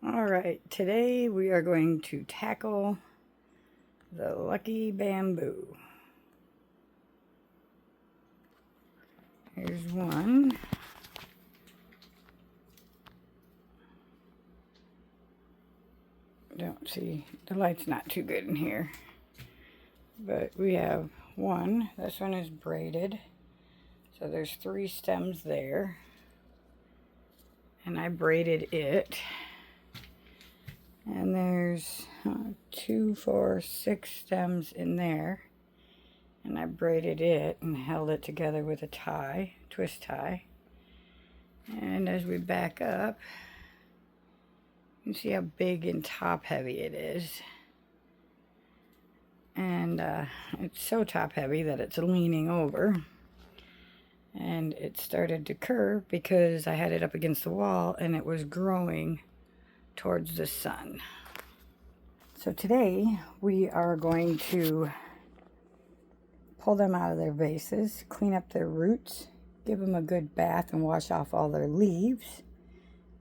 Alright, today we are going to tackle the lucky bamboo. Here's one. Don't see, the light's not too good in here. But we have one. This one is braided. So there's 3 stems there. And I braided it. And there's 2, 4, 6 stems in there. And I braided it and held it together with a tie, twist tie. And as we back up, you can see how big and top heavy it is. And it's so top heavy that it's leaning over. And it started to curve because I had it up against the wall and it was growing towards the sun. So today we are going to pull them out of their vases, clean up their roots, give them a good bath and wash off all their leaves,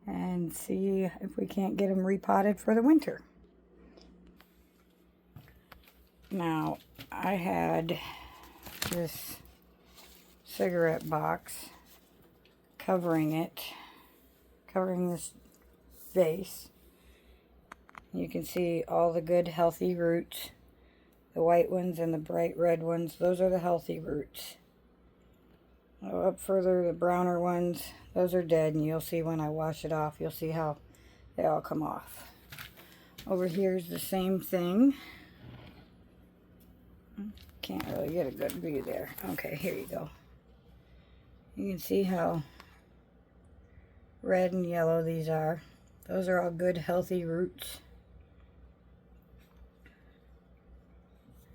and see if we can't get them repotted for the winter. Now, I had this cigarette box covering this vase. You can see all the good healthy roots. The white ones and the bright red ones, those are the healthy roots. Up further, the browner ones, those are dead, and you'll see when I wash it off, you'll see how they all come off. Over here is the same thing. Can't really get a good view there. Okay, here you go. You can see how red and yellow these are. Those are all good healthy roots.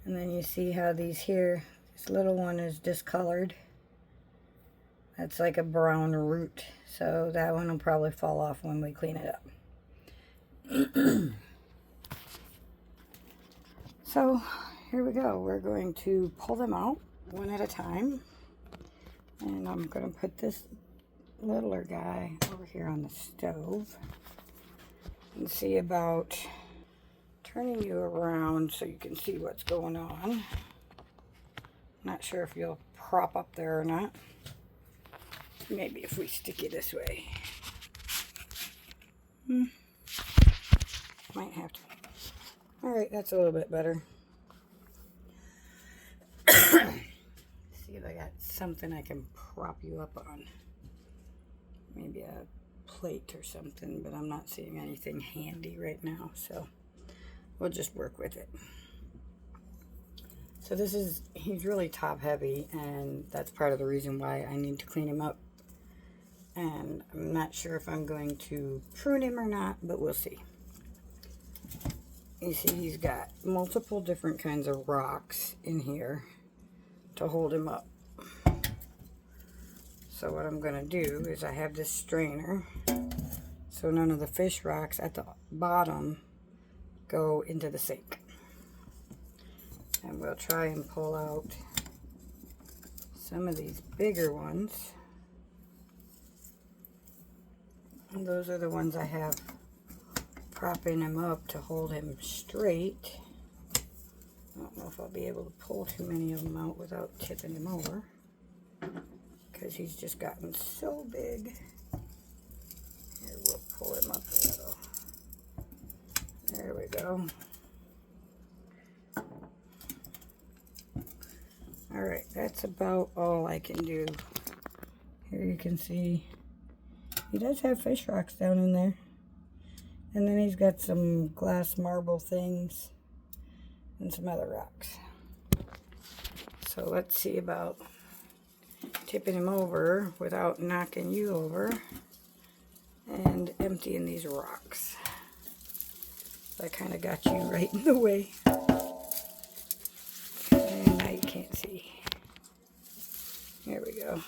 And then you see how these here, this little one is discolored. That's like a brown root. So that one will probably fall off when we clean it up. So here we go. We're going to pull them out one at a time. And I'm going to put this littler guy over here on the stove. And see about turning you around so you can see what's going on. Not sure if you'll prop up there or not. Maybe if we stick you this way. Might have to. Alright, that's a little bit better. See if I got something I can prop you up on. Maybe a plate or something, but I'm not seeing anything handy right now, so we'll just work with it. So he's really top heavy, and that's part of the reason why I need to clean him up. And I'm not sure if I'm going to prune him or not, but we'll see. You see he's got multiple different kinds of rocks in here to hold him up. So what I'm going to do is I have this strainer, so none of the fish rocks at the bottom go into the sink. And we'll try and pull out some of these bigger ones. And those are the ones I have propping him up to hold him straight. I don't know if I'll be able to pull too many of them out without tipping him over, because he's just gotten so big. Here, we'll pull him up a little. There we go. Alright, that's about all I can do. Here you can see he does have fish rocks down in there. And then he's got some glass marble things and some other rocks. So let's see about tipping him over without knocking you over and emptying these rocks. I kind of got you right in the way. And now you can't see. There we go.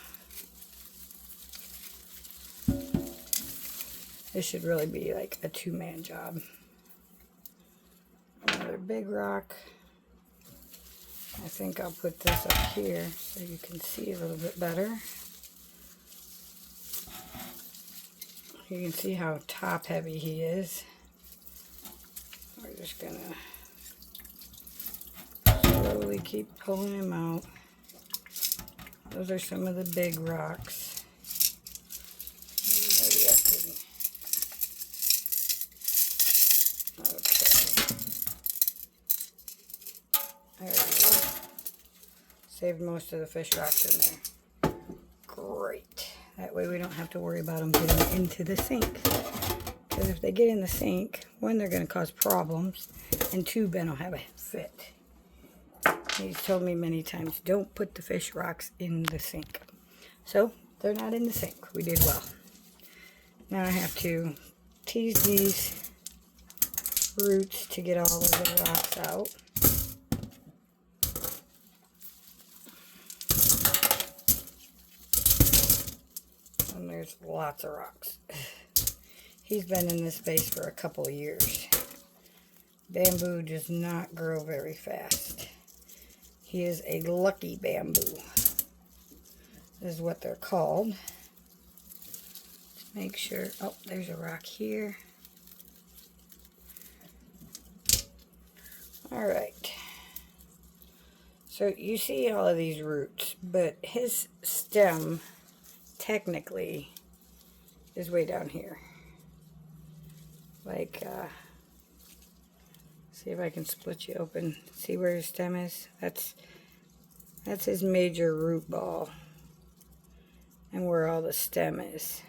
This should really be like a 2-man job. Another big rock. I think I'll put this up here so you can see a little bit better. you can see how top heavy he is. We're just gonna slowly keep pulling him out. Those are some of the big rocks. Maybe I can. Okay. There we go. Saved most of the fish rocks in there. Great. That way we don't have to worry about them getting into the sink. Because if they get in the sink, one, they're going to cause problems, and two, Ben will have a fit. He's told me many times, don't put the fish rocks in the sink. So, they're not in the sink. We did well. Now I have to tease these roots to get all of the rocks out. And there's lots of rocks. He's been in this vase for a couple of years. Bamboo does not grow very fast. He is a lucky bamboo, is what they're called. Let's make sure. Oh, there's a rock here. All right. So you see all of these roots, but his stem technically is way down here. Like, see if I can split you open. See where his stem is? That's his major root ball, and where all the stem is.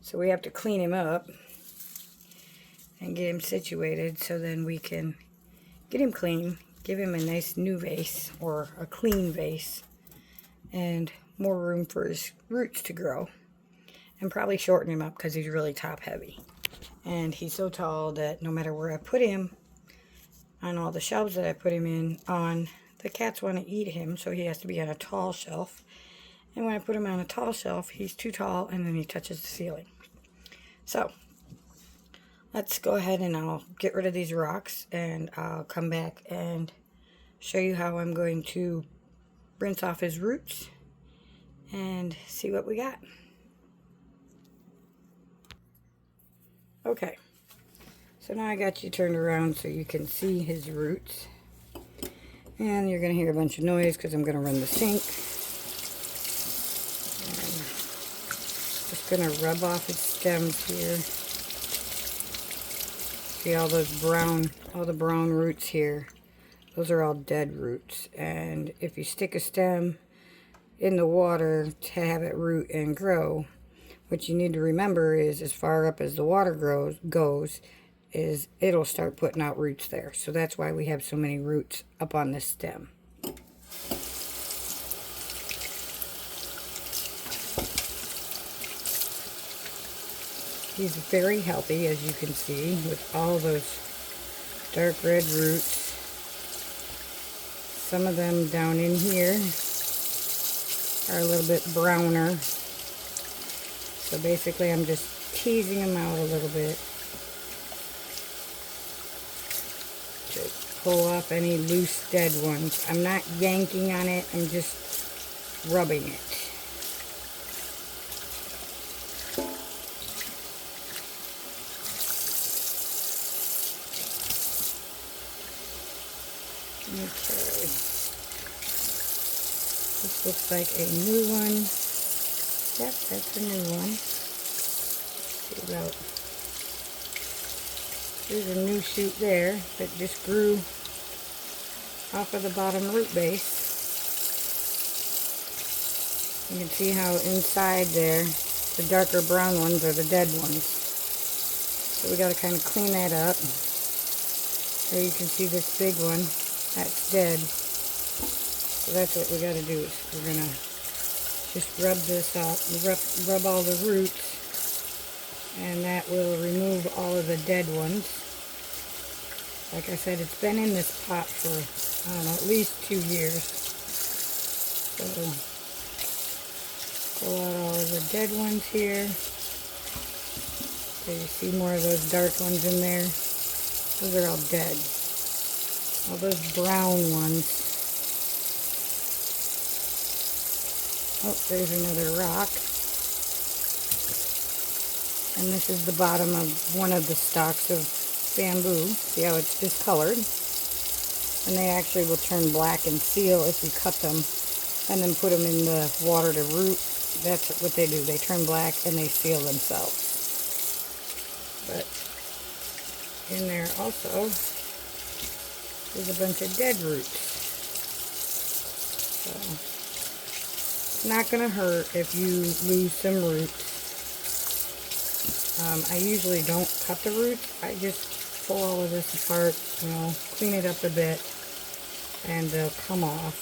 So we have to clean him up and get him situated so then we can get him clean, give him a nice new vase or a clean vase, and more room for his roots to grow, and probably shorten him up because he's really top heavy. And he's so tall that no matter where I put him, on all the shelves that I put him in on, the cats want to eat him, so he has to be on a tall shelf. And when I put him on a tall shelf, he's too tall, and then he touches the ceiling. So, let's go ahead and I'll get rid of these rocks, and I'll come back and show you how I'm going to rinse off his roots and see what we got. Okay, so now I got you turned around so you can see his roots. And you're going to hear a bunch of noise because I'm going to run the sink. And just going to rub off his stems here. See all the brown roots here? Those are all dead roots. And if you stick a stem in the water to have it root and grow, what you need to remember is as far up as the water goes, is it'll start putting out roots there. So that's why we have so many roots up on this stem. He's very healthy, as you can see, with all those dark red roots. Some of them down in here are a little bit browner. So basically I'm just teasing them out a little bit to pull off any loose dead ones. I'm not yanking on it, I'm just rubbing it. Okay. This looks like a new one. Yep, that's a new one. See about, there's a new shoot there that just grew off of the bottom root base. You can see how inside there, the darker brown ones are the dead ones. So we got to kind of clean that up. There you can see this big one, that's dead. So that's what we got to do, is we're going to just rub this out, rub all the roots, and that will remove all of the dead ones. Like I said, it's been in this pot for, I don't know, at least 2 years. So, pull out all of the dead ones here. So you see more of those dark ones in there. Those are all dead. All those brown ones. Oh, there's another rock. And this is the bottom of one of the stalks of bamboo. See how it's discolored? And they actually will turn black and seal if you cut them and then put them in the water to root. That's what they do. They turn black and they seal themselves. But in there also is a bunch of dead roots. So it's not going to hurt if you lose some roots. I usually don't cut the roots. I just pull all of this apart, you know, clean it up a bit, and they'll come off.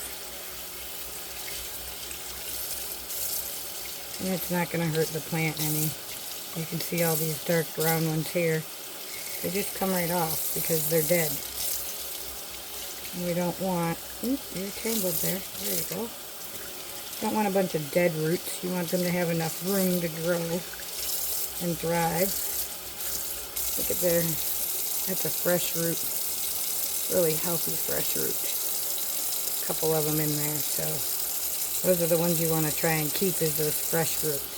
And it's not going to hurt the plant any. You can see all these dark brown ones here. They just come right off because they're dead. And we don't want, oops, you're tangled there. There you go. Don't want a bunch of dead roots. You want them to have enough room to grow and thrive. Look at there. That's a fresh root. Really healthy fresh root. A couple of them in there. So those are the ones you want to try and keep, is those fresh roots.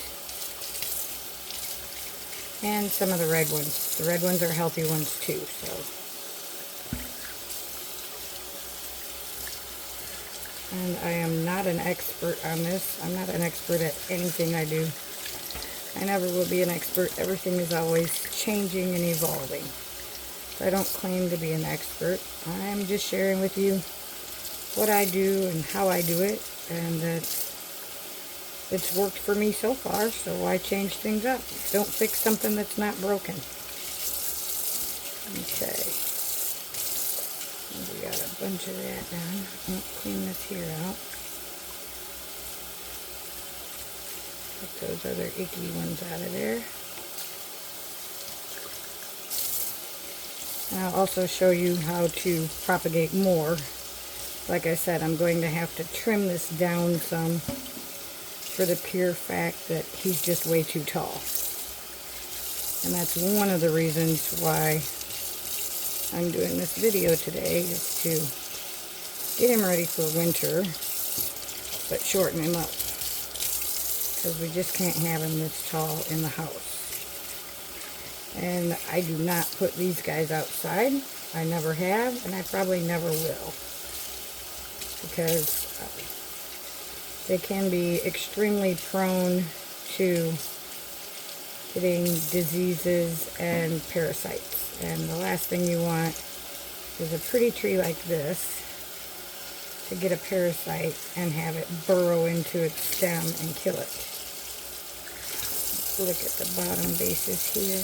And some of the red ones. The red ones are healthy ones too. So. And I am not an expert on this. I'm not an expert at anything I do. I never will be an expert. Everything is always changing and evolving. So I don't claim to be an expert. I'm just sharing with you what I do and how I do it. And it's worked for me so far, so why change things up? Don't fix something that's not broken. Okay. We got a bunch of that done. I'll clean this here out. Get those other icky ones out of there. And I'll also show you how to propagate more. Like I said, I'm going to have to trim this down some for the pure fact that he's just way too tall. And that's one of the reasons why I'm doing this video today, is to get him ready for winter, but shorten him up. Because we just can't have him this tall in the house. And I do not put these guys outside. I never have, and I probably never will. Because they can be extremely prone to getting diseases and parasites. And the last thing you want is a pretty tree like this to get a parasite and have it burrow into its stem and kill it. Let's look at the bottom bases here.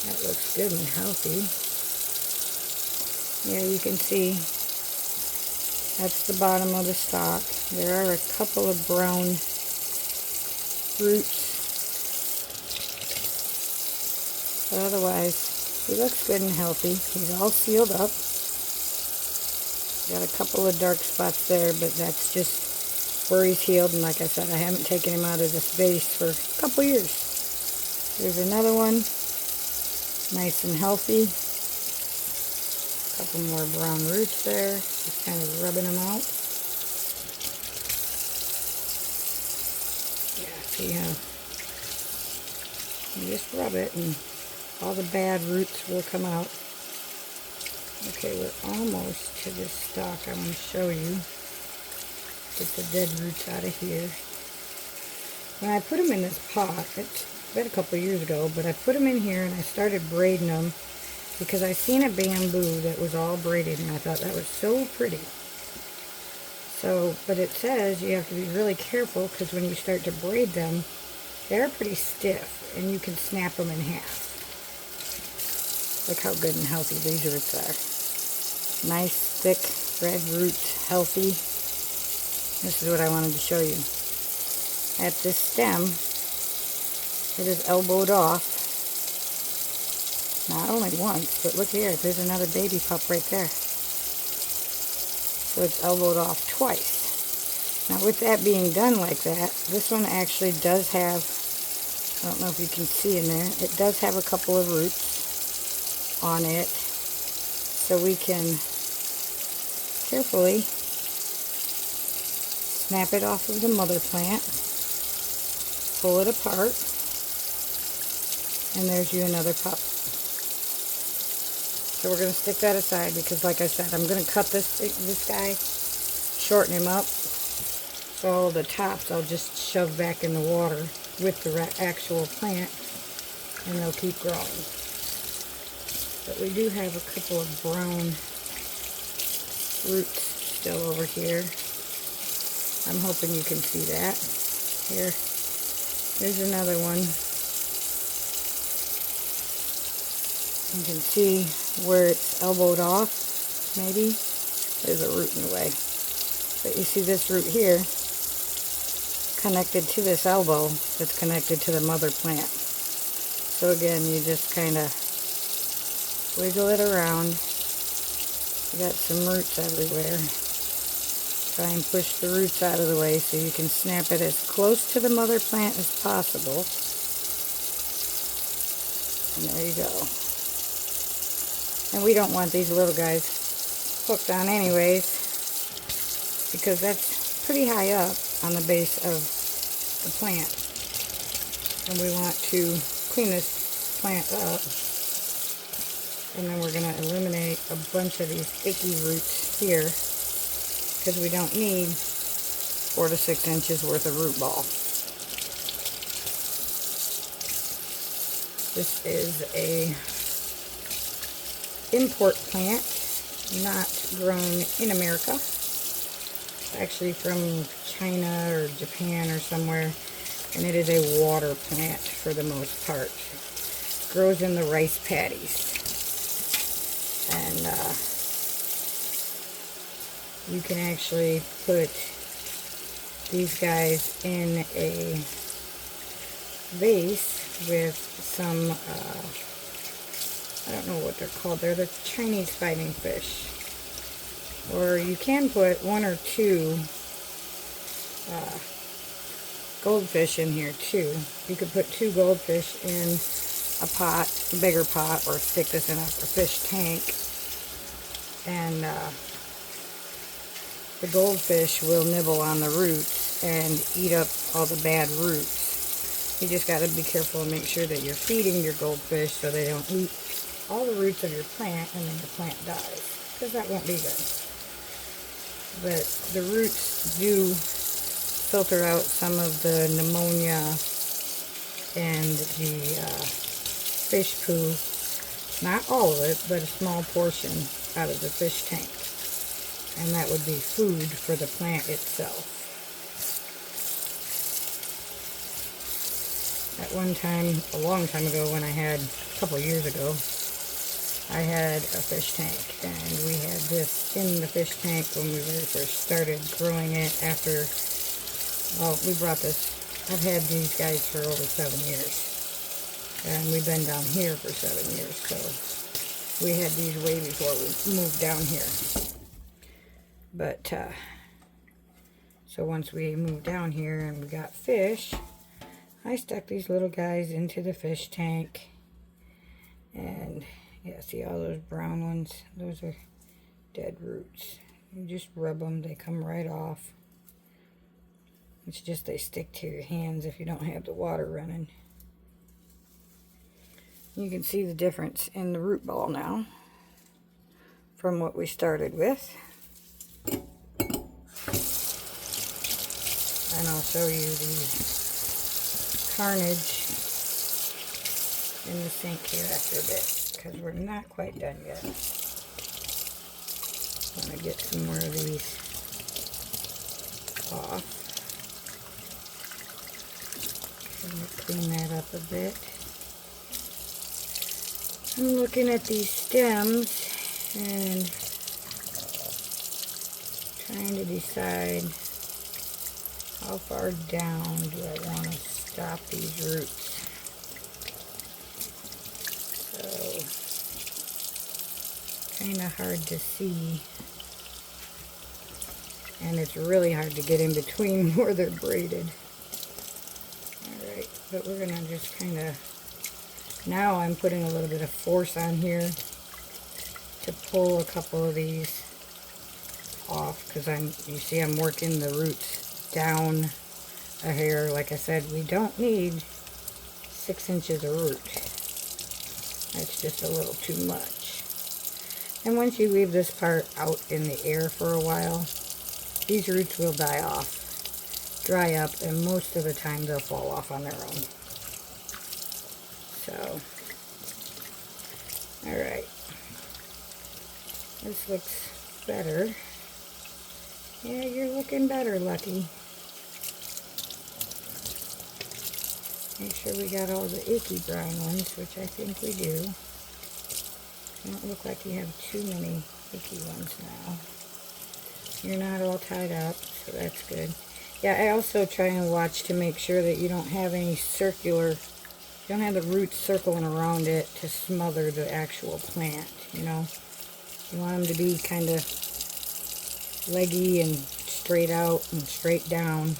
That looks good and healthy. Yeah, you can see that's the bottom of the stalk. There are a couple of brown roots. But otherwise, he looks good and healthy. He's all sealed up. Got a couple of dark spots there, but that's just where he's healed. And like I said, I haven't taken him out of this vase for a couple years. There's another one. Nice and healthy. A couple more brown roots there. Just kind of rubbing them out. Yeah, see how you just rub it and all the bad roots will come out. Okay, we're almost to this stalk I want to show you. Get the dead roots out of here. When I put them in this pot, it's been a couple years ago, but I put them in here and I started braiding them because I seen a bamboo that was all braided and I thought that was so pretty. So, but it says you have to be really careful because when you start to braid them, they're pretty stiff and you can snap them in half. Look how good and healthy these roots are. Nice, thick, red roots, healthy. This is what I wanted to show you. At this stem, it is elbowed off. Not only once, but look here, there's another baby pup right there. So it's elbowed off twice. Now with that being done like that, this one actually does have, I don't know if you can see in there, it does have a couple of roots on it, so we can carefully snap it off of the mother plant, pull it apart, And there's you another pup. So we're going to stick that aside because, like I said, I'm going to cut this guy, shorten him up. So the tops I'll just shove back in the water with the actual plant, and they'll keep growing. But we do have a couple of brown roots still over here. I'm hoping you can see that. Here's another one. You can see where it's elbowed off, maybe. There's a root in the way. But you see this root here, connected to this elbow that's connected to the mother plant. So again, you just kind of wiggle it around. You got some roots everywhere. Try and push the roots out of the way so you can snap it as close to the mother plant as possible. And there you go. And we don't want these little guys hooked on anyways, because that's pretty high up on the base of the plant. And we want to clean this plant up. And then we're going to eliminate a bunch of these icky roots here, because we don't need 4 to 6 inches worth of root ball. This is a import plant, not grown in America. It's actually from China or Japan or somewhere, and it is a water plant for the most part. Grows in the rice paddies. And you can actually put these guys in a vase with some, I don't know what they're called. They're the Chinese fighting fish. Or you can put 1 or 2 goldfish in here too. You could put 2 goldfish in a pot, a bigger pot, or stick this in a fish tank. And the goldfish will nibble on the roots and eat up all the bad roots. You just got to be careful and make sure that you're feeding your goldfish so they don't eat all the roots of your plant and then the plant dies, because that won't be good. But the roots do filter out some of the pneumonia and the fish poo. Not all of it, but a small portion out of the fish tank. And that would be food for the plant itself. At one time, a long time ago, when I had, a couple years ago, I had a fish tank, and we had this in the fish tank when we very first started growing it after, well, we brought this, I've had these guys for over 7 years, and we've been down here for 7 years, so we had these way before we moved down here. But, so once we moved down here and we got fish, I stuck these little guys into the fish tank, and yeah, see all those brown ones? Those are dead roots. You just rub them, they come right off. It's just they stick to your hands if you don't have the water running. You can see the difference in the root ball now from what we started with. And I'll show you the carnage in the sink here after a bit, because we're not quite done yet. I'm going to get some more of these off. Clean that up a bit. I'm looking at these stems and trying to decide how far down do I want to stop these roots. So, kind of hard to see, and it's really hard to get in between where they're braided. Alright, but we're going to just kind of, now I'm putting a little bit of force on here to pull a couple of these off, because you see I'm working the roots down a hair. Like I said, we don't need 6 inches of root. That's just a little too much. And once you leave this part out in the air for a while, these roots will die off, dry up, and most of the time they'll fall off on their own. So, alright. This looks better. Yeah, you're looking better, Lucky. Make sure we got all the icky brown ones, which I think we do. Don't look like you have too many icky ones now. You're not all tied up, so that's good. Yeah, I also try and watch to make sure that you don't have any circular, you don't have the roots circling around it to smother the actual plant, you know. You want them to be kind of leggy and straight out and straight down.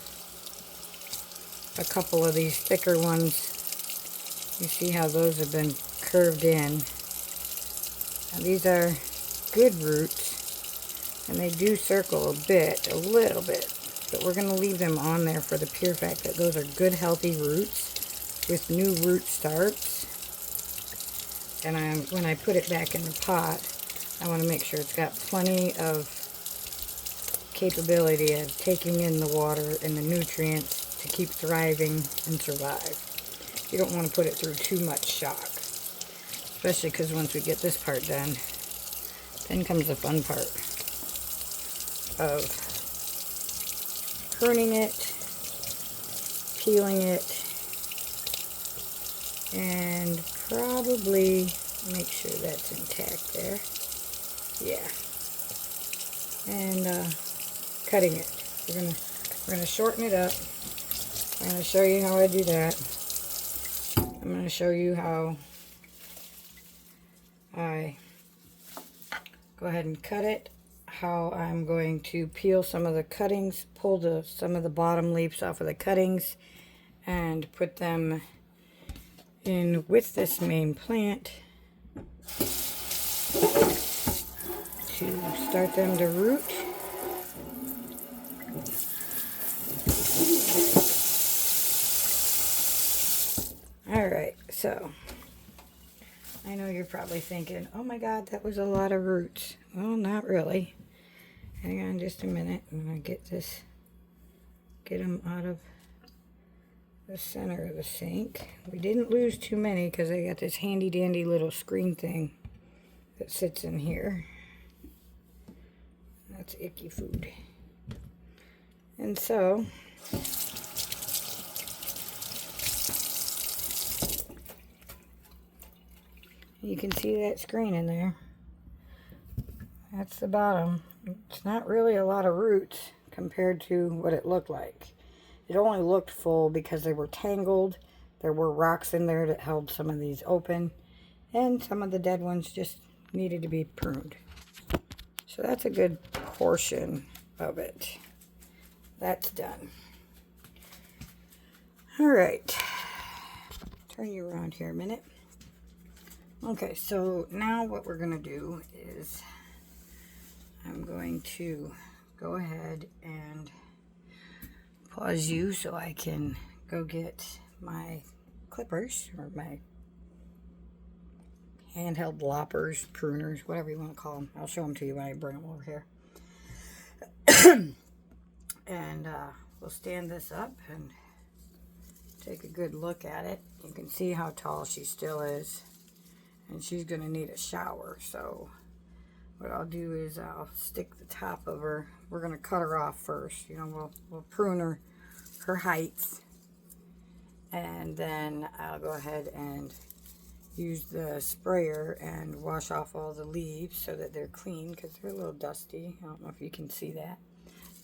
A couple of these thicker ones, you see how those have been curved in. Now these are good roots, and they do circle a little bit, but we're going to leave them on there for the pure fact that those are good healthy roots with new root starts. And when I put it back in the pot, I want to make sure it's got plenty of capability of taking in the water and the nutrients to keep thriving and survive. You don't want to put it through too much shock, especially because once we get this part done, then comes the fun part of pruning it, peeling it, and probably make sure that's intact there. Yeah. And cutting it. We're gonna shorten it up. I'm going to show you how I do that. I'm going to show you how I go ahead and cut it, how I'm going to peel some of the cuttings, pull some of the bottom leaves off of the cuttings, and put them in with this main plant to start them to root. Alright, so I know you're probably thinking, oh my god, that was a lot of roots. Well, not really. Hang on just a minute. I'm going to get them out of the center of the sink. We didn't lose too many because I got this handy dandy little screen thing that sits in here. That's icky food. And so you can see that screen in there. That's the bottom. It's not really a lot of roots compared to what it looked like. It only looked full because they were tangled. There were rocks in there that held some of these open, and some of the dead ones just needed to be pruned. So that's a good portion of it. That's done. Alright. Turn you around here a minute. Okay, so now what we're going to do is I'm going to go ahead and pause you so I can go get my clippers, or my handheld loppers, pruners, whatever you want to call them. I'll show them to you when I bring them over here. And we'll stand this up and take a good look at it. You can see how tall she still is. And she's going to need a shower, so what I'll do is I'll stick the top of her. We're going to cut her off first. You know, we'll prune her heights, and then I'll go ahead and use the sprayer and wash off all the leaves so that they're clean, because they're a little dusty. I don't know if you can see that.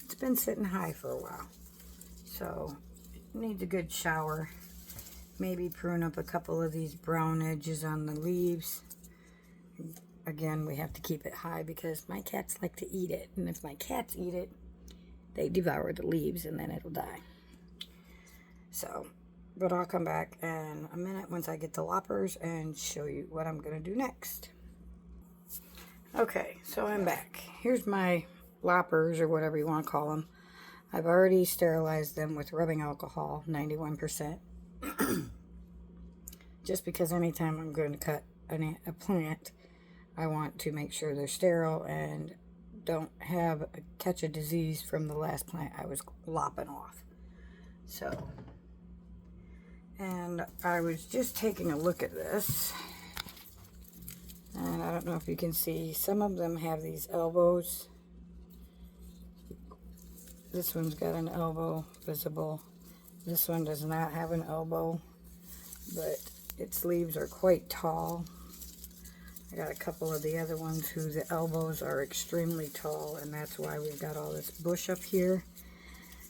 It's been sitting high for a while, so it needs a good shower. Maybe prune up a couple of these brown edges on the leaves. Again, we have to keep it high because my cats like to eat it. And if my cats eat it, they devour the leaves and then it'll die. So, but I'll come back in a minute once I get the loppers and show you what I'm going to do next. Okay, so I'm back. Here's my loppers, or whatever you want to call them. I've already sterilized them with rubbing alcohol, 91%. Just because anytime I'm going to cut a plant, I want to make sure they're sterile and don't catch a disease from the last plant I was lopping off. So, and I was just taking a look at this, and I don't know if you can see, some of them have these elbows. This one's got an elbow visible. This one does not have an elbow, but its leaves are quite tall. I got a couple of the other ones who the elbows are extremely tall, and that's why we've got all this bush up here.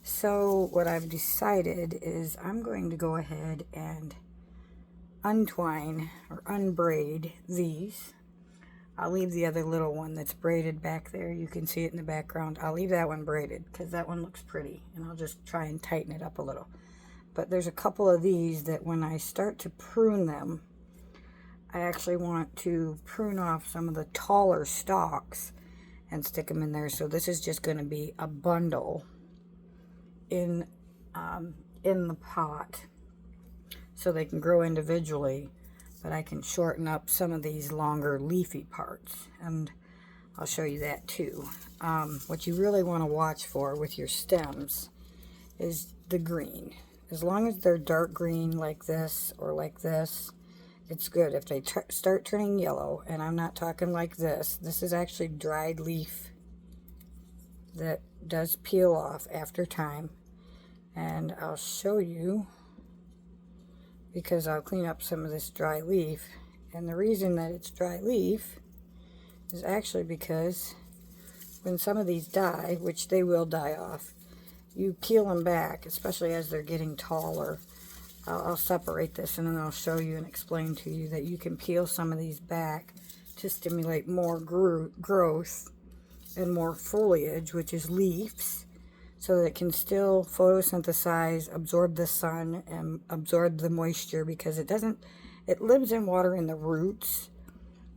So what I've decided is I'm going to go ahead and untwine or unbraid these. I'll leave the other little one that's braided back there. You can see it in the background. I'll leave that one braided because that one looks pretty, and I'll just try and tighten it up a little. But there's a couple of these that when I start to prune them, I actually want to prune off some of the taller stalks and stick them in there. So this is just going to be a bundle in the pot so they can grow individually, but I can shorten up some of these longer leafy parts, and I'll show you that too. What you really want to watch for with your stems is the green. As long as they're dark green like this or like this, it's good. If they start turning yellow, and I'm not talking like this is actually dried leaf that does peel off after time, and I'll show you because I'll clean up some of this dry leaf. And the reason that it's dry leaf is actually because when some of these die, which they will die off, you peel them back, especially as they're getting taller. I'll separate this and then I'll show you and explain to you that you can peel some of these back to stimulate more growth and more foliage, which is leaves, so that it can still photosynthesize, absorb the sun, and absorb the moisture, because it lives in water in the roots,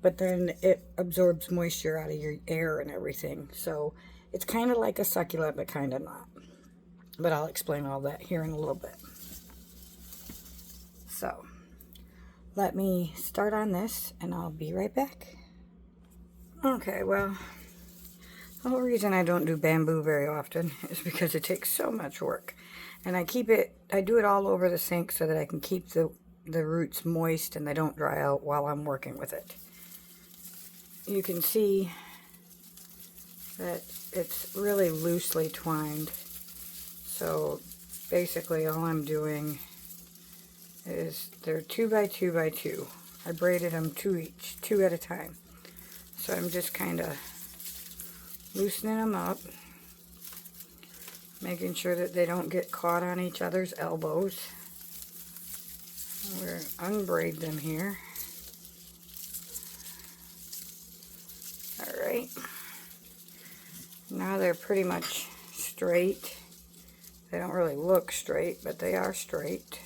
but then it absorbs moisture out of your air and everything. So it's kind of like a succulent, but kind of not. But I'll explain all that here in a little bit. So let me start on this and I'll be right back. Okay, well, the whole reason I don't do bamboo very often is because it takes so much work. And I do it all over the sink so that I can keep the roots moist and they don't dry out while I'm working with it. You can see that it's really loosely twined. So basically all I'm doing is they're 2 by 2 by 2. I braided them 2 each, 2 at a time. So I'm just kind of loosening them up, making sure that they don't get caught on each other's elbows. We're unbraid them here. Alright. Now they're pretty much straight. They don't really look straight, but they are straight.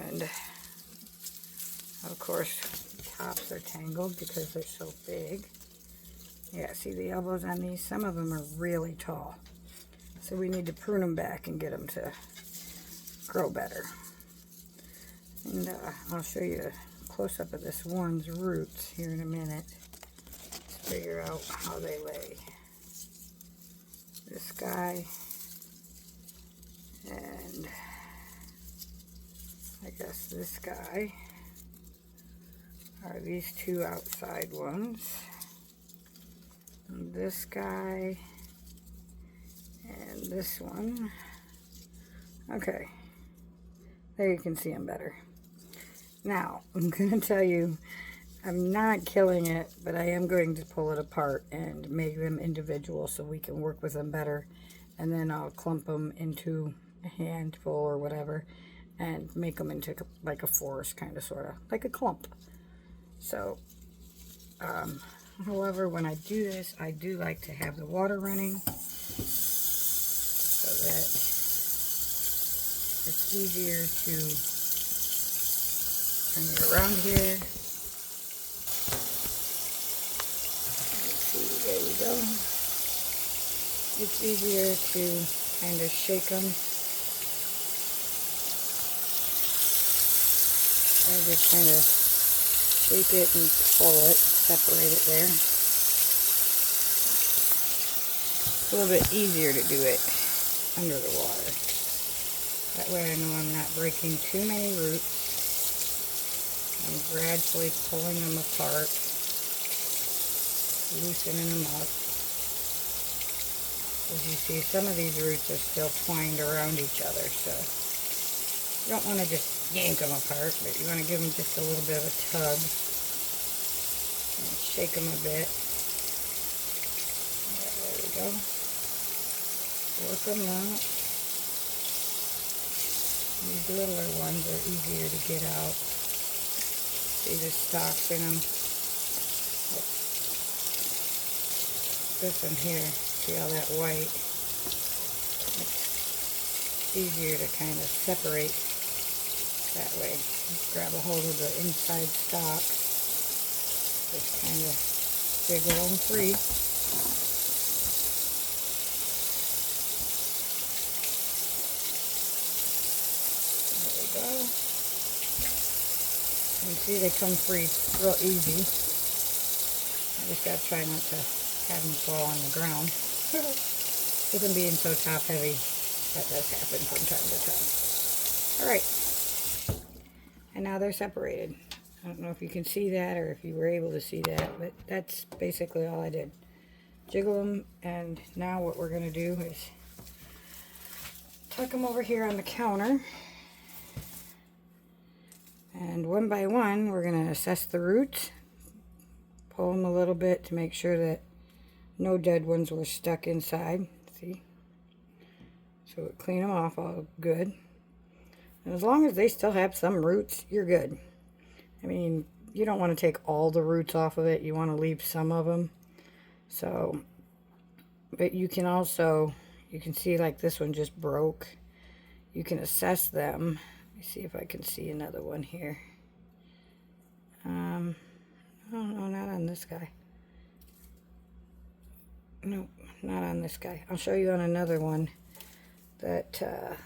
And of course, tops are tangled because they're so big. Yeah, see the elbows on these? Some of them are really tall. So we need to prune them back and get them to grow better. And I'll show you a close-up of this one's roots here in a minute to figure out how they lay. This guy, and I guess this guy are these 2 outside ones. And this guy and this one. Okay, there you can see them better. Now, I'm going to tell you, I'm not killing it, but I am going to pull it apart and make them individual so we can work with them better. And then I'll clump them into a handful or whatever and make them into like a forest, kind of, sort of, like a clump. So, however, when I do this, I do like to have the water running so that it's easier to turn it around here. Let's see, there we go. It's easier to kind of shake them. I just kind of shake it and pull it, separate it there. It's a little bit easier to do it under the water. That way I know I'm not breaking too many roots. I'm gradually pulling them apart, loosening them up. As you see, some of these roots are still twined around each other, so you don't want to just yank them apart, but you want to give them just a little bit of a tug and shake them a bit. There we go. Work them out. These littler ones are easier to get out. See the stalks in them. This one here, see all that white? It's easier to kind of separate that way. Just grab a hold of the inside stalk. Just kind of jiggle them free. There we go. You can see they come free real easy. I just gotta try not to have them fall on the ground. With them being so top heavy, that does happen from time to time. Alright. And now they're separated. I don't know if you can see that or if you were able to see that, but that's basically all I did. Jiggle them, and now what we're going to do is tuck them over here on the counter. And one by one, we're going to assess the roots. Pull them a little bit to make sure that no dead ones were stuck inside. See? So clean them off all good. And as long as they still have some roots, you're good. I mean, you don't want to take all the roots off of it. You want to leave some of them. So, but you can also, you can see like this one just broke. You can assess them. Let me see if I can see another one here. Oh, no, not on this guy. Nope, not on this guy. I'll show you on another one that,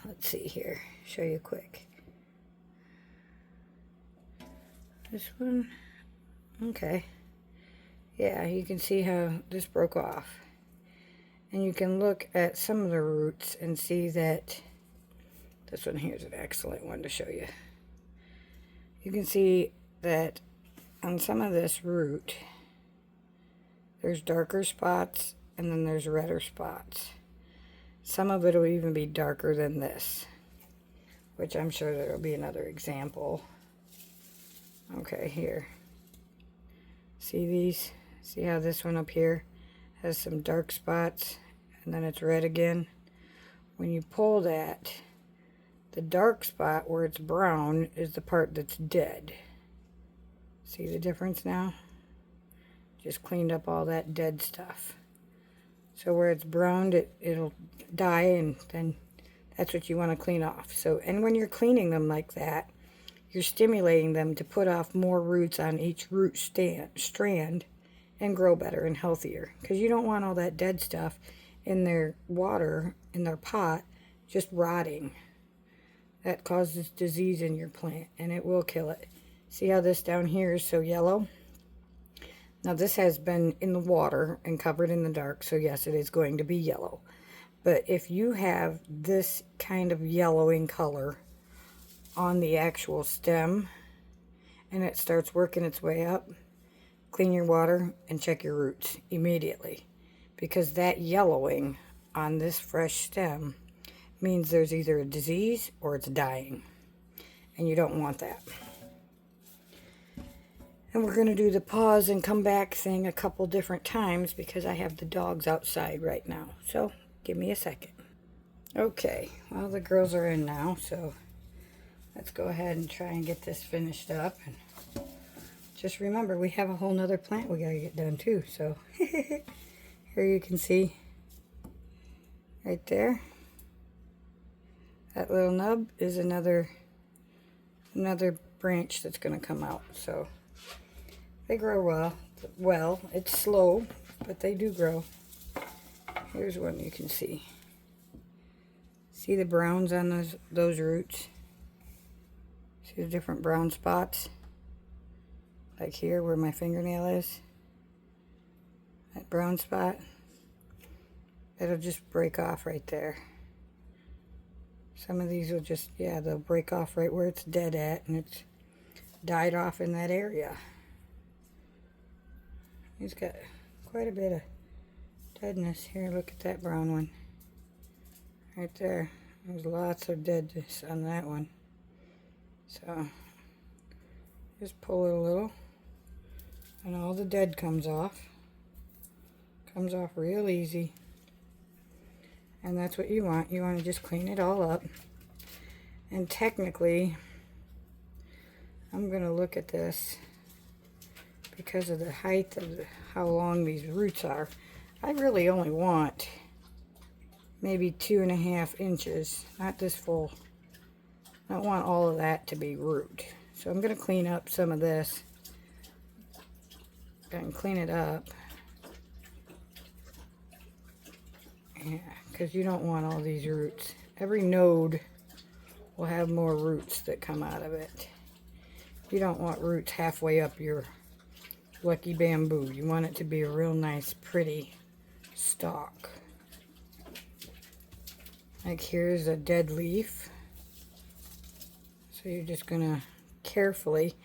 let's see here. Show you quick. This one, okay. Yeah, you can see how this broke off. And you can look at some of the roots and see that this one here is an excellent one to show you. You can see that on some of this root, there's darker spots and then there's redder spots. Some of it will even be darker than this, which I'm sure there will be another example. Okay, here. See these? See how this one up here has some dark spots and then it's red again? When you pull that, the dark spot where it's brown is the part that's dead. See the difference now? Just cleaned up all that dead stuff. So where it's browned, it'll die, and then that's what you want to clean off. So, and when you're cleaning them like that, you're stimulating them to put off more roots on each root strand and grow better and healthier. Because you don't want all that dead stuff in their water, in their pot, just rotting. That causes disease in your plant, and it will kill it. See how this down here is so yellow? Now this has been in the water and covered in the dark, so yes, it is going to be yellow. But if you have this kind of yellowing color on the actual stem and it starts working its way up, clean your water and check your roots immediately. Because that yellowing on this fresh stem means there's either a disease or it's dying. And you don't want that. And we're going to do the pause and come back thing a couple different times because I have the dogs outside right now. So, give me a second. Okay, well the girls are in now, so let's go ahead and try and get this finished up. And just remember, we have a whole nother plant we got to get done too. So, here you can see right there. That little nub is another branch that's going to come out. So, they grow well. It's slow, but they do grow. Here's one you can see. See the browns on those roots? See the different brown spots? like here where my fingernail is, that brown spot, it'll just break off right there. Some of these will just, yeah, they'll break off right where it's dead at, and it's died off in that area. He's got quite a bit of deadness here. Look at that brown one right there. There's lots of deadness on that one. So just pull it a little and all the dead comes off. Comes off real easy. And that's what you want. You want to just clean it all up. And technically, I'm going to look at this because of the height of how long these roots are. I really only want maybe 2.5 inches, not this full. I don't want all of that to be root. So I'm going to clean up some of this and clean it up. Yeah, because you don't want all these roots. Every node will have more roots that come out of it. You don't want roots halfway up your lucky bamboo. You want it to be a real nice, pretty stalk. Like here's a dead leaf. So you're just gonna carefully,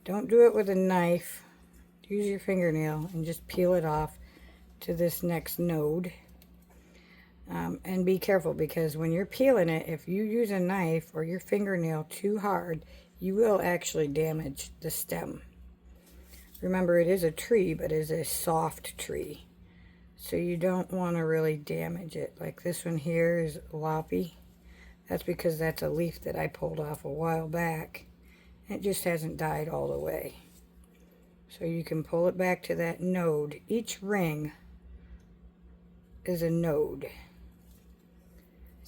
don't do it with a knife, use your fingernail and just peel it off to this next node. And be careful, because when you're peeling it, if you use a knife or your fingernail too hard, you will actually damage the stem. Remember, it is a tree, but it is a soft tree. So you don't want to really damage it. Like this one here is loppy. That's because that's a leaf that I pulled off a while back. It just hasn't died all the way. So you can pull it back to that node. Each ring is a node.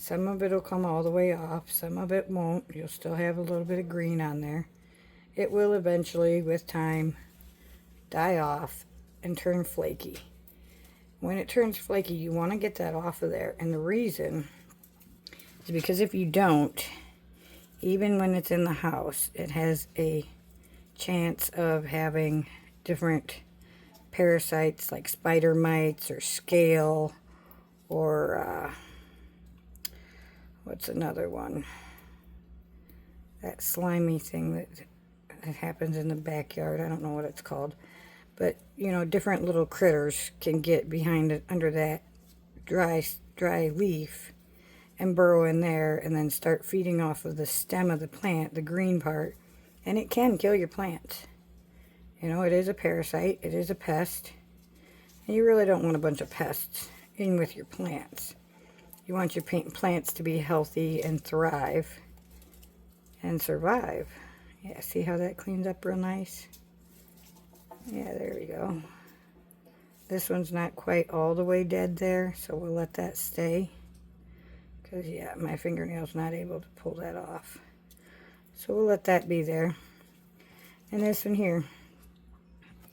Some of it will come all the way off. Some of it won't. You'll still have a little bit of green on there. It will eventually, with time, die off and turn flaky. When it turns flaky, you want to get that off of there. And the reason is because if you don't, even when it's in the house, it has a chance of having different parasites like spider mites or scale or what's another one? That slimy thing that happens in the backyard. I don't know what it's called. But, you know, different little critters can get behind it under that dry leaf and burrow in there and then start feeding off of the stem of the plant, the green part, and it can kill your plants. You know, it is a parasite, it is a pest, and you really don't want a bunch of pests in with your plants. You want your plants to be healthy and thrive and survive. Yeah, see how that cleans up real nice? Yeah, there we go. This one's not quite all the way dead there, so we'll let that stay. Because, yeah, my fingernail's not able to pull that off. So we'll let that be there. And this one here.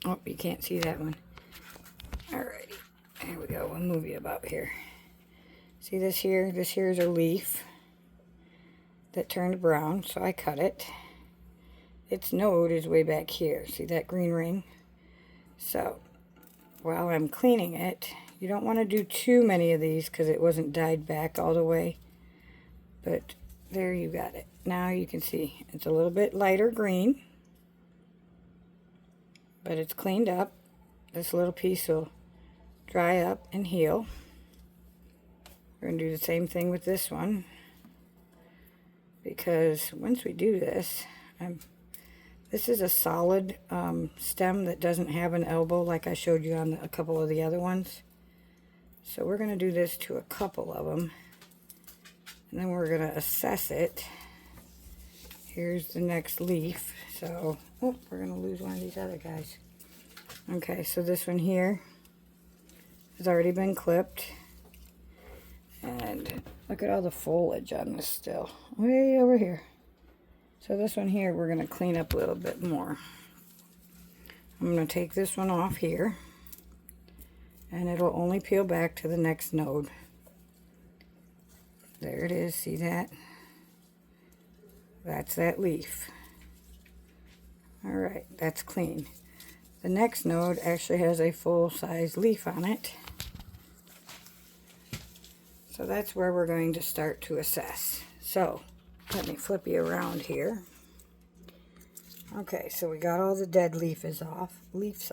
Oh, you can't see that one. Alrighty. There we go. We'll move you about here. See this here? This here is a leaf that turned brown, so I cut it. Its node is way back here. See that green ring? So, while I'm cleaning it, you don't want to do too many of these because it wasn't dyed back all the way. But there you got it. Now you can see it's a little bit lighter green, but it's cleaned up. This little piece will dry up and heal. We're going to do the same thing with this one, because once we do this, this is a solid stem that doesn't have an elbow like I showed you on a couple of the other ones. So we're going to do this to a couple of them, and then we're going to assess it. Here's the next leaf. So, oh, we're going to lose one of these other guys. Okay, so this one here has already been clipped. And look at all the foliage on this still. Way over here. So this one here we're going to clean up a little bit more. I'm going to take this one off here. And it'll only peel back to the next node. There it is. See that? That's that leaf. Alright, that's clean. The next node actually has a full-size leaf on it. So that's where we're going to start to assess. So, let me flip you around here. Okay, so we got all the dead leaves off. These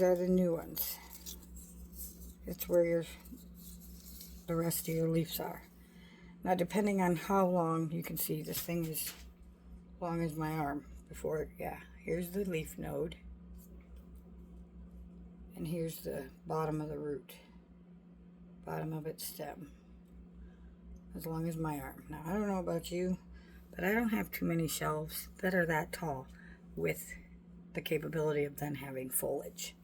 are the new ones. It's where the rest of your leaves are. Now, depending on how long, you can see this thing is as long as my arm. Here's the leaf node. And here's the bottom of the root. Bottom of its stem. As long as my arm. Now, I don't know about you, but I don't have too many shelves that are that tall with the capability of then having foliage.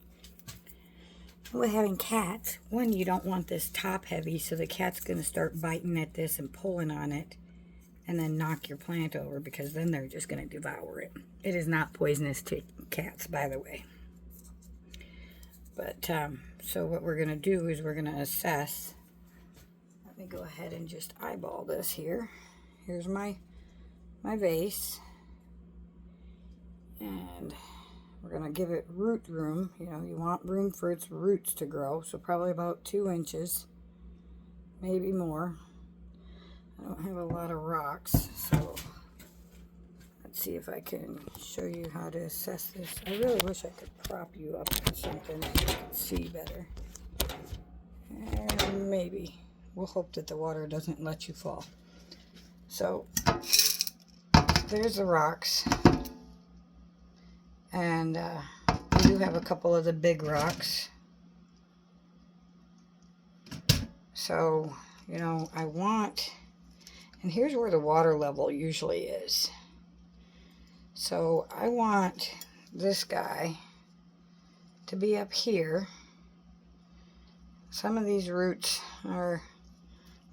With having cats, one, you don't want this top heavy, so the cat's going to start biting at this and pulling on it and then knock your plant over, because then they're just going to devour it. It is not poisonous to cats, by the way. But, so what we're going to do is we're going to assess. Let me go ahead and just eyeball this here. Here's my vase. And we're going to give it root room. You know, you want room for its roots to grow. So probably about 2 inches. Maybe more. I don't have a lot of rocks, so let's see if I can show you how to assess this. I really wish I could prop you up or something so you could see better. And maybe. We'll hope that the water doesn't let you fall. So, there's the rocks. And we do have a couple of the big rocks. So, you know, I want... And here's where the water level usually is. So I want this guy to be up here. Some of these roots are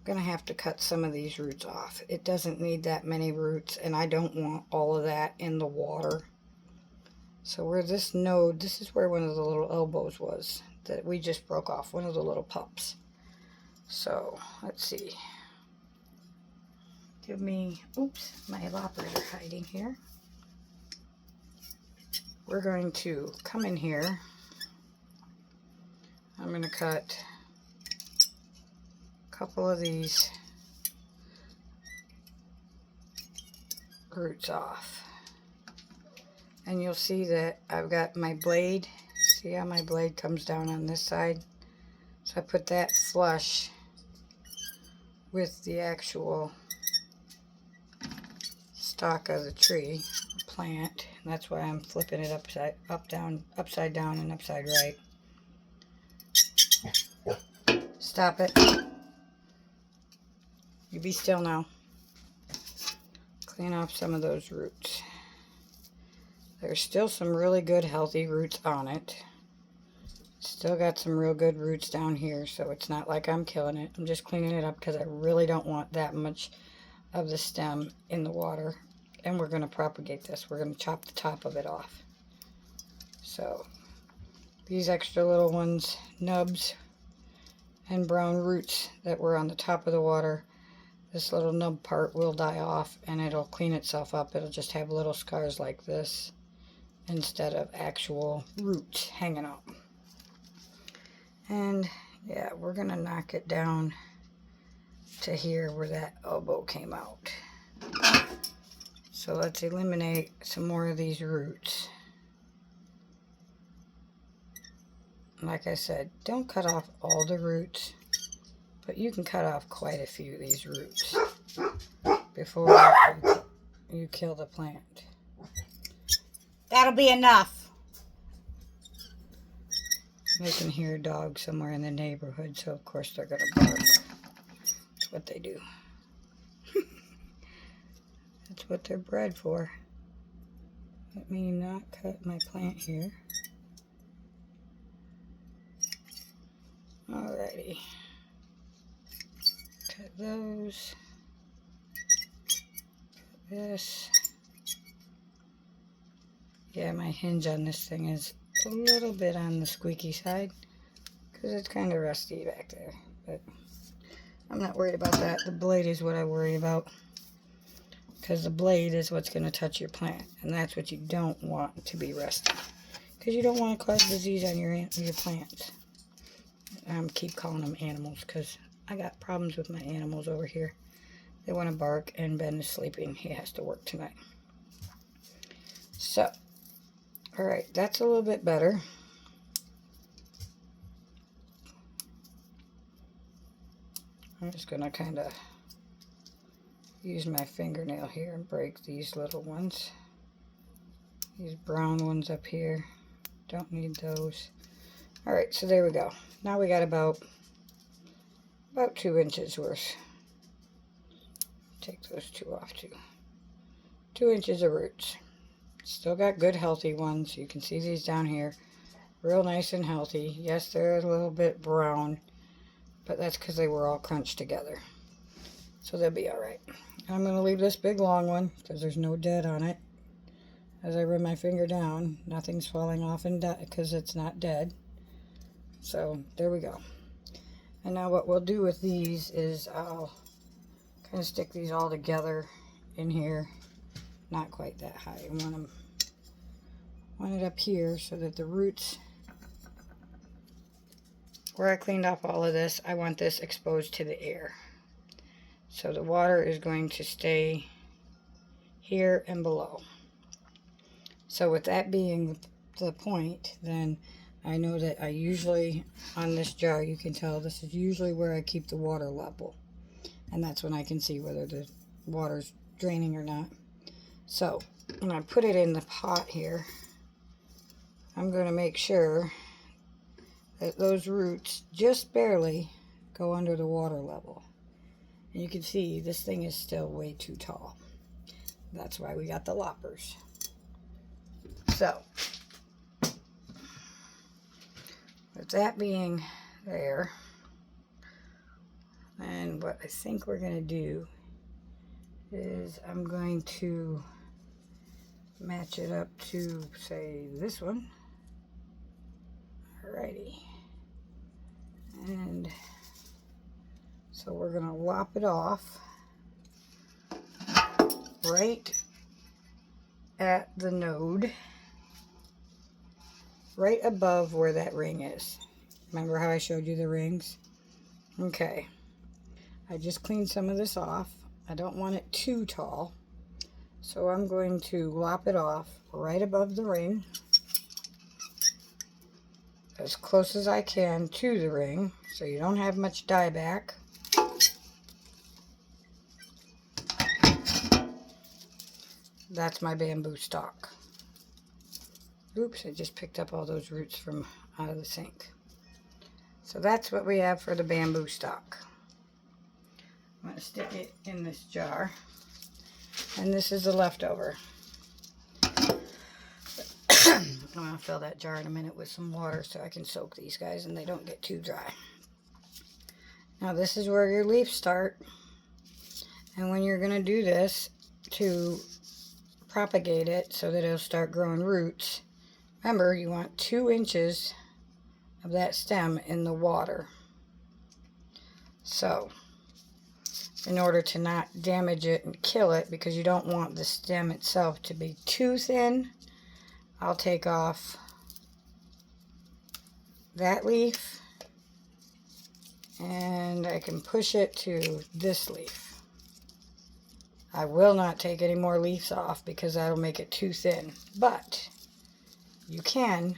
going to have to cut some of these roots off. It doesn't need that many roots, and I don't want all of that in the water. So where this node, this is where one of the little elbows was that we just broke off, one of the little pups. So let's see. Give me, oops, my loppers are hiding here. We're going to come in here. I'm going to cut a couple of these roots off. And you'll see that I've got my blade. See how my blade comes down on this side? So I put that flush with the actual stalk of the tree, plant, and that's why I'm flipping it upside down, and upside right. Stop it. You be still now. Clean off some of those roots. There's still some really good healthy roots on it. Still got some real good roots down here, so it's not like I'm killing it. I'm just cleaning it up because I really don't want that much of the stem in the water. And we're going to propagate this. We're going to chop the top of it off. So these extra little ones, nubs and brown roots that were on the top of the water, this little nub part will die off and it'll clean itself up. It'll just have little scars like this instead of actual roots hanging out. And yeah, we're going to knock it down to here where that elbow came out. So let's eliminate some more of these roots. Like I said, don't cut off all the roots, but you can cut off quite a few of these roots before you kill the plant. That'll be enough. I can hear a dog somewhere in the neighborhood, so of course they're going to bark. That's what they do. That's what they're bred for. Let me not cut my plant here. Alrighty. Cut those. Cut this. Yeah, my hinge on this thing is a little bit on the squeaky side because it's kind of rusty back there. But I'm not worried about that. The blade is what I worry about. because the blade is what's going to touch your plant, and that's what you don't want to be resting, because you don't want to cause disease on your plants. Keep calling them animals because I got problems with my animals over here. They want to bark, and Ben is sleeping. He has to work tonight. So, alright, that's a little bit better. I'm just going to kind of use my fingernail here and break these little ones. These brown ones up here. Don't need those. Alright, so there we go. Now we got about 2 inches worth. Take those two off too. 2 inches of roots. Still got good healthy ones. You can see these down here. Real nice and healthy. Yes, they're a little bit brown, but that's because they were all crunched together. So they'll be alright. I'm going to leave this big long one because there's no dead on it. As I run my finger down, nothing's falling off and because it's not dead. So there we go. And now what we'll do with these is I'll kind of stick these all together in here. Not quite that high. I want it up here so that the roots, where I cleaned off all of this, I want this exposed to the air. So the water is going to stay here and below. So with that being the point, then I know that I usually, on this jar, you can tell this is usually where I keep the water level. And that's when I can see whether the water's draining or not. So when I put it in the pot here, I'm going to make sure that those roots just barely go under the water level. And you can see this thing is still way too tall. That's why we got the loppers. So, with that being there, and what I think we're going to do is I'm going to match it up to, say, this one. Alrighty. And so we're going to lop it off right at the node, right above where that ring is. Remember how I showed you the rings? Okay. I just cleaned some of this off. I don't want it too tall. So I'm going to lop it off right above the ring, as close as I can to the ring, so you don't have much dieback. That's my bamboo stalk. Oops, I just picked up all those roots from out of the sink. So that's what we have for the bamboo stalk. I'm going to stick it in this jar. And this is the leftover. I'm going to fill that jar in a minute with some water so I can soak these guys and they don't get too dry. Now this is where your leaves start. And when you're going to do this to propagate it so that it'll start growing roots, remember you want 2 inches of that stem in the water. So in order to not damage it and kill it, because you don't want the stem itself to be too thin, I'll take off that leaf and I can push it to this leaf. I will not take any more leaves off because that'll make it too thin, but you can.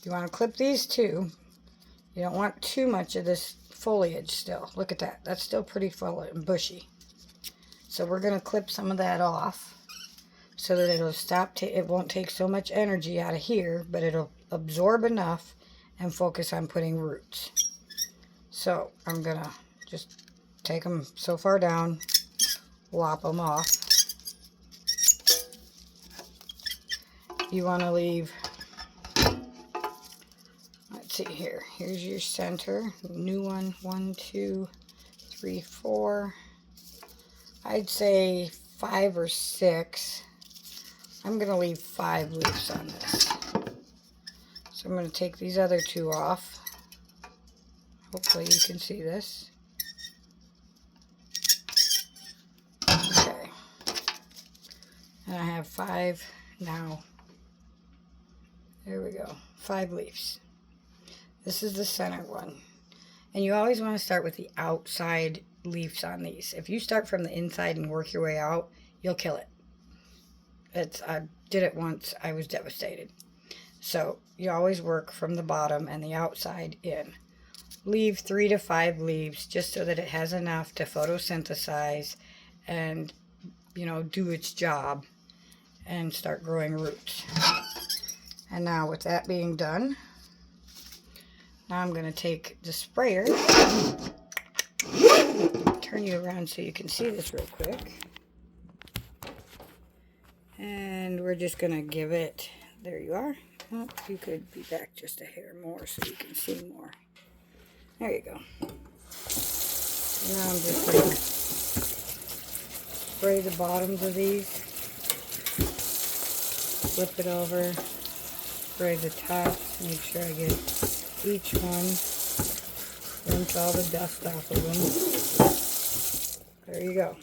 You want to clip these too. You don't want too much of this foliage still. Look at that. That's still pretty full and bushy. So we're going to clip some of that off so that it'll stop. It won't take so much energy out of here, but it'll absorb enough and focus on putting roots. So I'm going to just take them so far down, lop them off. You want to leave, let's see here, here's your center, new one, 1, 2, 3, 4, I'd say 5 or 6. I'm going to leave 5 leaves on this. So I'm going to take these other 2 off. Hopefully you can see this. Okay. And I have 5 now. There we go. 5 leaves. This is the center one. And you always want to start with the outside leaves on these. If you start from the inside and work your way out, you'll kill it. I did it once. I was devastated. So you always work from the bottom and the outside in. Leave 3 to 5 leaves just so that it has enough to photosynthesize and, you know, do its job and start growing roots. And now with that being done, now I'm going to take the sprayer, turn you around so you can see this real quick. And we're just going to give it, there you are. Oh, you could be back just a hair more so you can see more. There you go. Now I'm just going to spray the bottoms of these, flip it over, spray the tops, make sure I get each one, rinse all the dust off of them. There you go.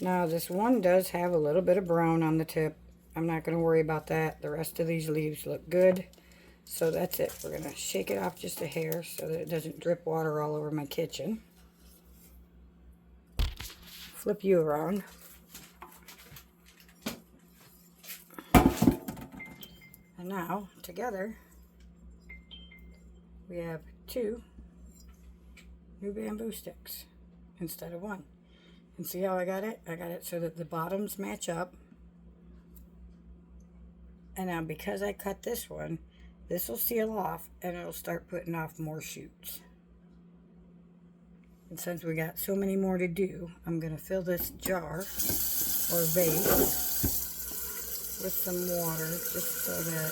Now this one does have a little bit of brown on the tip. I'm not going to worry about that. The rest of these leaves look good. So that's it. We're going to shake it off just a hair so that it doesn't drip water all over my kitchen. Flip you around. And now, together, we have 2 new bamboo sticks instead of 1. And see how I got it? I got it so that the bottoms match up. And now because I cut this one, this will seal off and it'll start putting off more shoots. And since we got so many more to do, I'm going to fill this jar or vase with some water just so that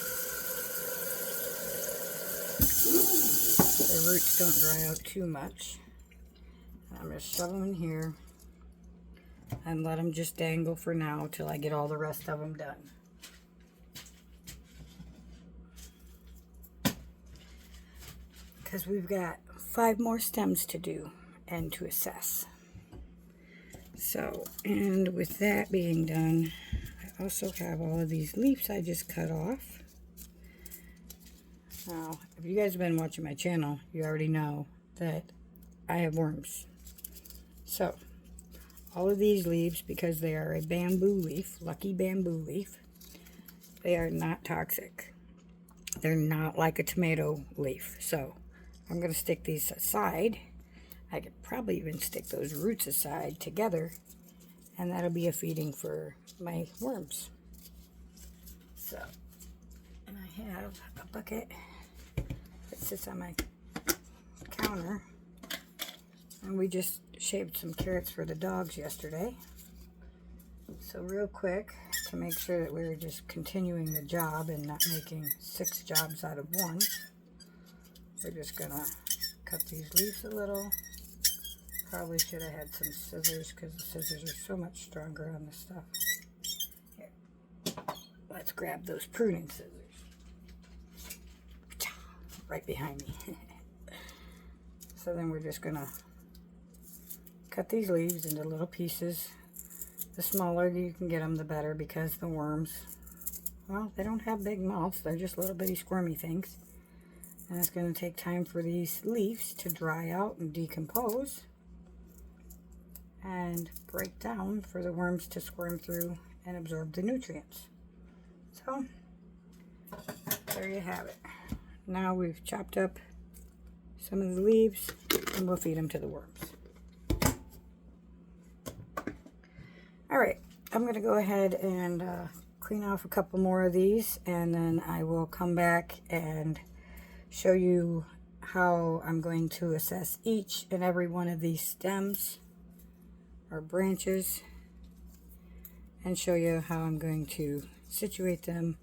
the roots don't dry out too much. I'm going to shove them in here and let them just dangle for now till I get all the rest of them done. Because we've got 5 more stems to do and to assess. So, and with that being done, I also have all of these leaves I just cut off. Now, if you guys have been watching my channel, you already know that I have worms. So, all of these leaves, because they are a bamboo leaf, lucky bamboo leaf, they are not toxic. They're not like a tomato leaf. So, I'm going to stick these aside. I could probably even stick those roots aside together, and that'll be a feeding for my worms. So, and I have a bucket that sits on my counter, and we just shaved some carrots for the dogs yesterday. So real quick, to make sure that we were just continuing the job and not making 6 jobs out of 1, we're just gonna cut these leaves a little. Probably should have had some scissors because the scissors are so much stronger on this stuff. Here, let's grab those pruning scissors. Right behind me. So then we're just gonna cut these leaves into little pieces. The smaller you can get them, the better, because the worms, well, they don't have big mouths. They're just little bitty squirmy things. And it's going to take time for these leaves to dry out and decompose and break down for the worms to squirm through and absorb the nutrients. So, there you have it. Now we've chopped up some of the leaves and we'll feed them to the worms. Alright, I'm going to go ahead and clean off a couple more of these, and then I will come back and show you how I'm going to assess each and every one of these stems or branches, and show you how I'm going to situate them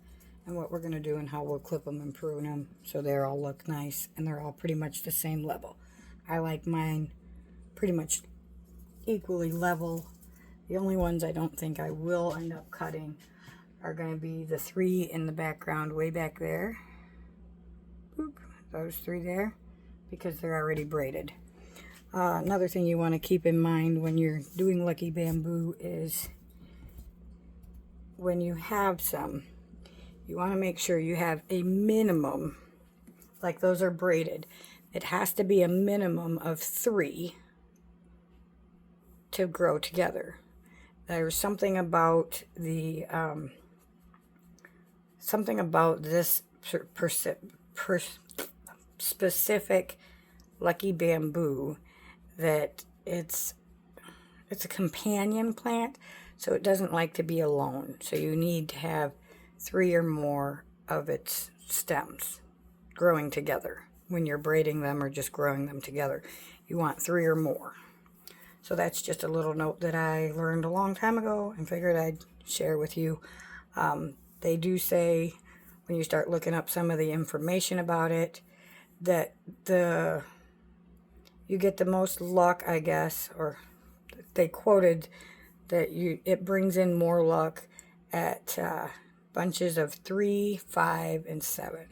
and what we're going to do and how we'll clip them and prune them so they all look nice and they're all pretty much the same level. I like mine pretty much equally level. The only ones I don't think I will end up cutting are going to be the 3 in the background way back there. Boop, those 3 there, because they're already braided. Another thing you want to keep in mind when you're doing lucky bamboo is when you have some, you want to make sure you have a minimum, like those are braided. It has to be a minimum of 3 to grow together. There's something about the something about this specific Lucky Bamboo that it's a companion plant, so it doesn't like to be alone. So you need to have 3 or more of its stems growing together. When you're braiding them or just growing them together, you want 3 or more. So that's just a little note that I learned a long time ago and figured I'd share with you. They do say when you start looking up some of the information about it that you get the most luck, I guess, or they quoted that it brings in more luck at bunches of 3, 5, and 7.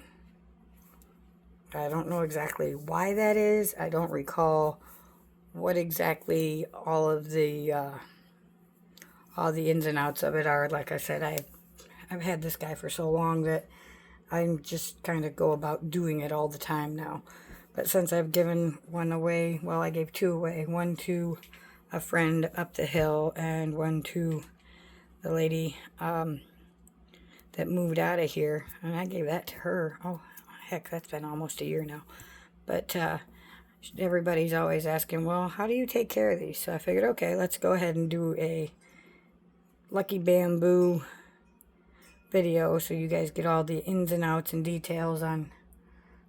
I don't know exactly why that is. I don't recall what exactly all the ins and outs of it are. Like I said, I've had this guy for so long that I'm just kind of go about doing it all the time now. But since I've given one away, well, I gave 2 away. One to a friend up the hill and one to the lady that moved out of here. And I gave that to her. Oh, heck, that's been almost a year now. But everybody's always asking, well, how do you take care of these? So I figured, okay, let's go ahead and do a Lucky Bamboo video so you guys get all the ins and outs and details on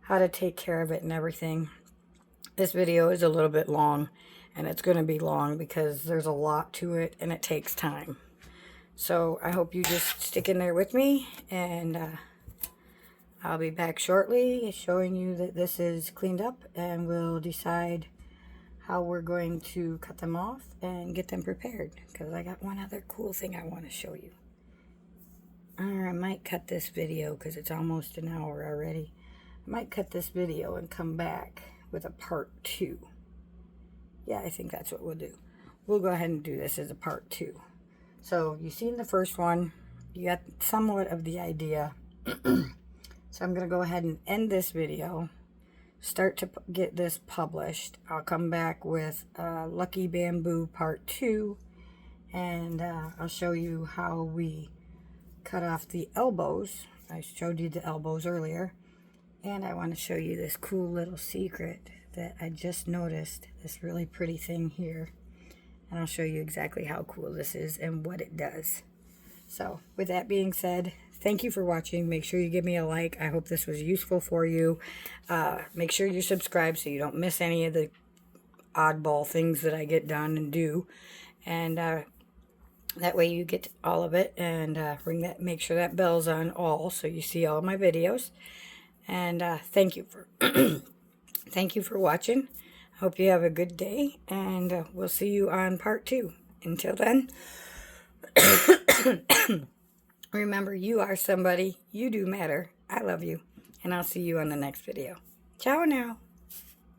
how to take care of it and everything. This video is a little bit long, and it's going to be long because there's a lot to it and it takes time. So I hope you just stick in there with me, and I'll be back shortly showing you that this is cleaned up, and we'll decide how we're going to cut them off and get them prepared, because I got one other cool thing I want to show you. Or I might cut this video because it's almost an hour already. I might cut this video and come back with a part 2. Yeah, I think that's what we'll do. We'll go ahead and do this as a part 2. So you've seen the first one. You got somewhat of the idea. So I'm going to go ahead and end this video. Start to get this published. I'll come back with Lucky Bamboo part 2. And I'll show you how we cut off the elbows. I showed you the elbows earlier. And I want to show you this cool little secret that I just noticed. This really pretty thing here. And I'll show you exactly how cool this is and what it does. So with that being said, thank you for watching. Make sure you give me a like. I hope this was useful for you. Make sure you subscribe so you don't miss any of the oddball things that I get done and do. And that way you get all of it, and make sure that bell's on all so you see all my videos. And thank you for thank you for watching. Hope you have a good day, and we'll see you on part 2. Until then, remember, you are somebody. You do matter. I love you, and I'll see you on the next video. Ciao now.